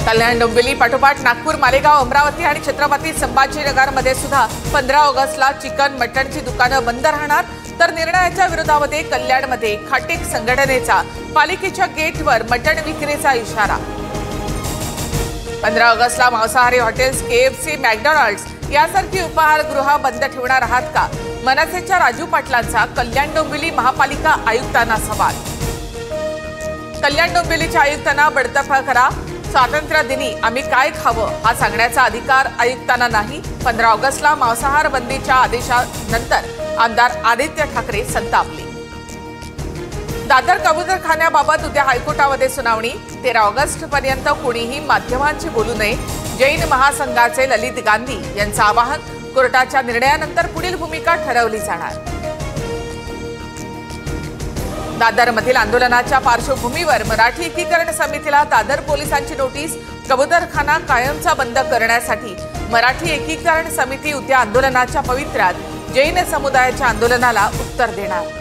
कल्याण डोंबिवली पाठोपाठ नागपूर, मालेगाव, अमरावती आणि छत्रपती संभाजीनगरमध्ये सुद्धा 15 ऑगस्टला चिकन मटणची दुकानं बंद राहणार। तर निर्णयाच्या विरोधामध्ये कल्याणमध्ये खाटीक संघटनेचा पालिकेच्या गेटवर मटण विक्रीचा इशारा। 15 ऑगस्टला मांसाहारी हॉटेल्स, KFC, मॅकडॉनल्ड्स यासारखी उपाहारगृह बंद ठेवणार आहात का? मनसेच्या राजू पाटलांचा कल्याण डोंबिवली महापालिका आयुक्तांना सवाल। कल्याण डोंबिवलीच्या आयुक्तांना बडतर्फ करा। स्वातंत्र्य दिनी आम्ही काय खावं हा सांगण्याचा अधिकार आयुक्तांना नाही। 15 ऑगस्टला मांसाहार बंदीच्या आदेशानंतर आमदार आदित्य ठाकरे संतापले। दादर कबूतरखान्याबाबत उद्या हायकोर्टामध्ये सुनावणी। 13 ऑगस्ट पर्यंत कोणीही माध्यमांशी बोलू नये, जैन महासंघाचे ललित गांधी यांचं आवाहन। कोर्टाच्या निर्णयानंतर पुढील भूमिका ठरवली जाणार। दादरमधील आंदोलनाच्या पार्श्वभूमीवर मराठी एकीकरण समितीला दादर पोलिसांची नोटीस। कबूतरखाना कायमचा बंद करण्यासाठी मराठी एकीकरण समिती उद्या आंदोलनाच्या पवित्र्यात जैन समुदायाच्या आंदोलनाला उत्तर देणार।